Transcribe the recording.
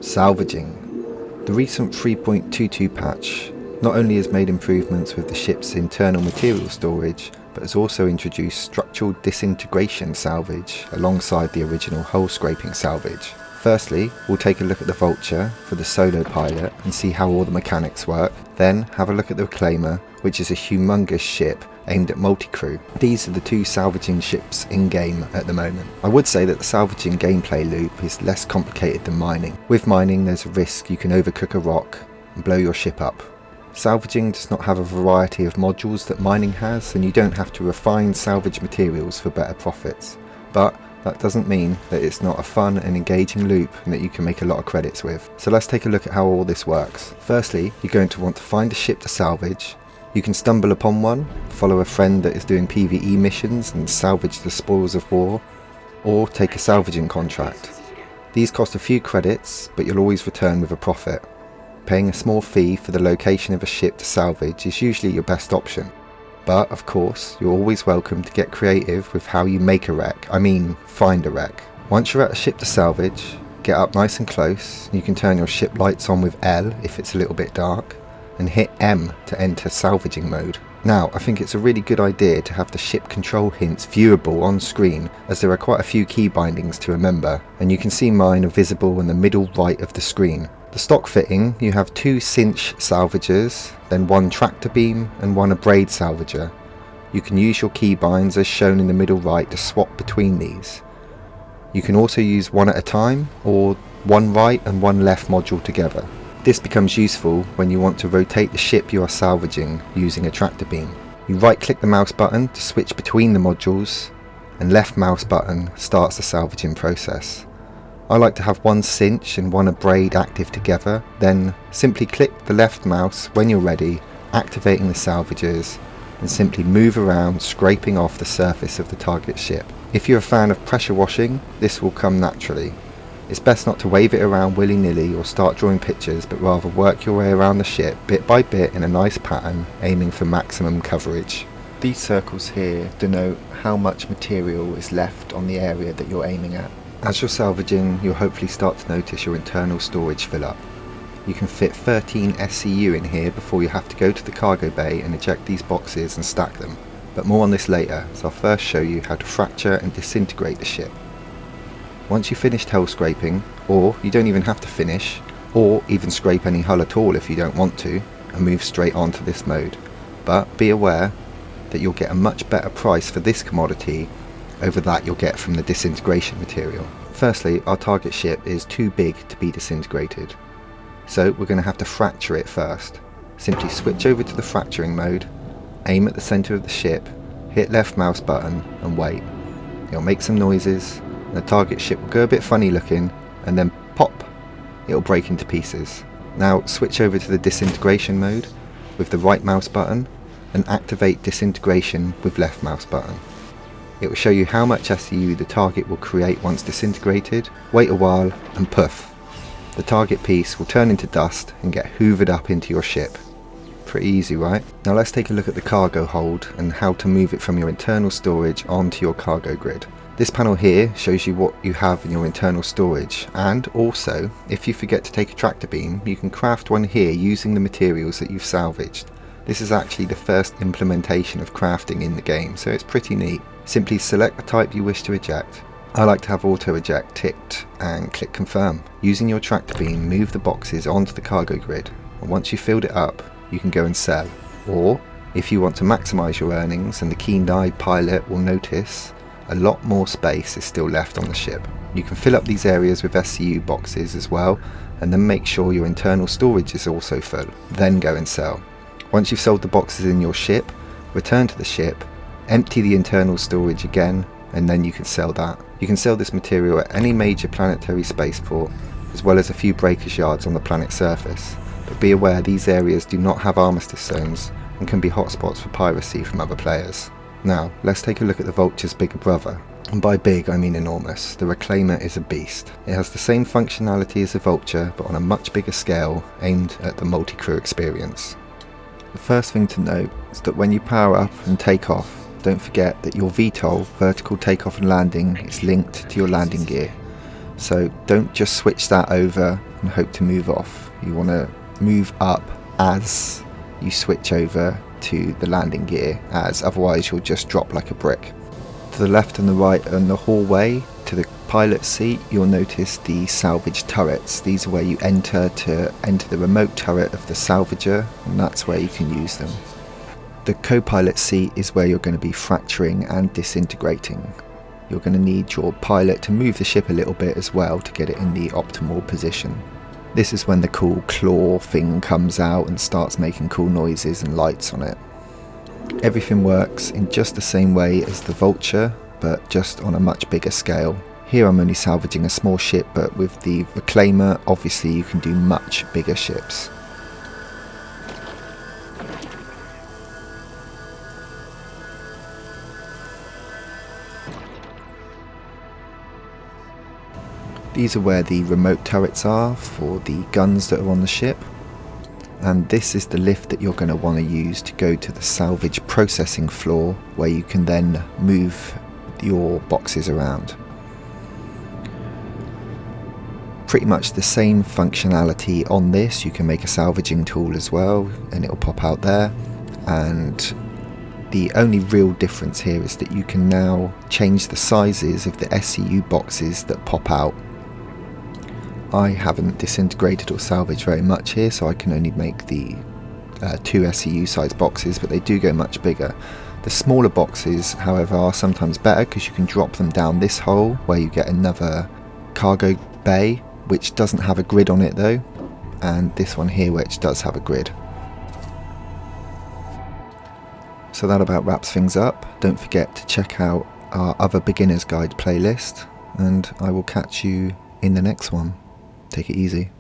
Salvaging. The recent 3.22 patch not only has made improvements with the ship's internal material storage, but has also introduced structural disintegration salvage alongside the original hull scraping salvage. Firstly, we'll take a look at the Vulture for the solo pilot and see how all the mechanics work, then have a look at the Reclaimer, which is a humongous ship aimed at multi-crew. These are the two salvaging ships in-game at the moment. I would say that the salvaging gameplay loop is less complicated than mining. With mining there's a risk you can overcook a rock and blow your ship up. Salvaging does not have a variety of modules that mining has, and you don't have to refine salvage materials for better profits. But that doesn't mean that it's not a fun and engaging loop and that you can make a lot of credits with. So let's take a look at how all this works. Firstly, you're going to want to find a ship to salvage. You can stumble upon one, follow a friend that is doing PvE missions and salvage the spoils of war, or take a salvaging contract. These cost a few credits, but you'll always return with a profit. Paying a small fee for the location of a ship to salvage is usually your best option. But of course, you're always welcome to get creative with how you make a wreck, find a wreck. Once you're at a ship to salvage, get up nice and close. You can turn your ship lights on with L if it's a little bit dark, and hit M to enter salvaging mode. Now, I think it's a really good idea to have the ship control hints viewable on screen, as there are quite a few key bindings to remember, and you can see mine are visible in the middle right of the screen. The stock fitting, you have two cinch salvagers, then one tractor beam and one abrade salvager. You can use your keybinds as shown in the middle right to swap between these. You can also use one at a time, or one right and one left module together. This becomes useful when you want to rotate the ship you are salvaging using a tractor beam. You right click the mouse button to switch between the modules, and left mouse button starts the salvaging process. I like to have one cinch and one abrade active together, then simply click the left mouse when you're ready, activating the salvagers, and simply move around scraping off the surface of the target ship. If you're a fan of pressure washing, this will come naturally. It's best not to wave it around willy-nilly or start drawing pictures, but rather work your way around the ship bit by bit in a nice pattern, aiming for maximum coverage. These circles here denote how much material is left on the area that you're aiming at. As you're salvaging, you'll hopefully start to notice your internal storage fill up. You can fit 13 SCU in here before you have to go to the cargo bay and eject these boxes and stack them. But more on this later, so I'll first show you how to fracture and disintegrate the ship. Once you've finished hull scraping, or you don't even have to finish, or even scrape any hull at all if you don't want to, and move straight on to this mode. But be aware that you'll get a much better price for this commodity over that you'll get from the disintegration material. Firstly, our target ship is too big to be disintegrated, so we're going to have to fracture it first. Simply switch over to the fracturing mode, aim at the centre of the ship, hit left mouse button and wait. It'll make some noises, and the target ship will go a bit funny looking, and then pop, it'll break into pieces. Now switch over to the disintegration mode with the right mouse button and activate disintegration with left mouse button. It will show you how much SCU the target will create once disintegrated. Wait a while and poof, the target piece will turn into dust and get hoovered up into your ship. Pretty easy, right? Now let's take a look at the cargo hold and how to move it from your internal storage onto your cargo grid. This panel here shows you what you have in your internal storage, and also if you forget to take a tractor beam, you can craft one here using the materials that you've salvaged. This is actually the first implementation of crafting in the game, so it's pretty neat. Simply select the type you wish to eject. I like to have auto eject ticked and click confirm. Using your tractor beam, move the boxes onto the cargo grid, and once you've filled it up, you can go and sell. Or if you want to maximize your earnings and the keen-eyed pilot will notice a lot more space is still left on the ship, you can fill up these areas with SCU boxes as well, and then make sure your internal storage is also full. Then go and sell. Once you've sold the boxes in your ship, return to the ship, empty the internal storage again, and then you can sell that. You can sell this material at any major planetary spaceport, as well as a few breakers yards on the planet's surface. But be aware these areas do not have armistice zones and can be hotspots for piracy from other players. Now, let's take a look at the Vulture's bigger brother. And by big I mean enormous. The Reclaimer is a beast. It has the same functionality as the Vulture, but on a much bigger scale, aimed at the multi-crew experience. The first thing to note is that when you power up and take off, don't forget that your VTOL, vertical takeoff and landing, is linked to your landing gear. So don't just switch that over and hope to move off. You want to move up as you switch over to the landing gear, as otherwise you'll just drop like a brick. To the left and the right and the hallway to the pilot seat, you'll notice the salvage turrets. These are where you enter to enter the remote turret of the salvager, and that's where you can use them. The co-pilot seat is where you're going to be fracturing and disintegrating. You're going to need your pilot to move the ship a little bit as well to get it in the optimal position. This is when the cool claw thing comes out and starts making cool noises and lights on it. Everything works in just the same way as the vulture, but just on a much bigger scale. Here I'm only salvaging a small ship, but with the reclaimer obviously you can do much bigger ships. These are where the remote turrets are for the guns that are on the ship, and this is the lift that you're going to want to use to go to the salvage processing floor, where you can then move your boxes around. Pretty much the same functionality on this. You can make a salvaging tool as well and it'll pop out there, and the only real difference here is that you can now change the sizes of the SCU boxes that pop out. I haven't disintegrated or salvaged very much here, so I can only make the 2 SCU size boxes, but they do go much bigger. The smaller boxes, however, are sometimes better because you can drop them down this hole where you get another cargo bay, which doesn't have a grid on it though, and this one here which does have a grid. So that about wraps things up. Don't forget to check out our other beginner's guide playlist, and I will catch you in the next one. Take it easy.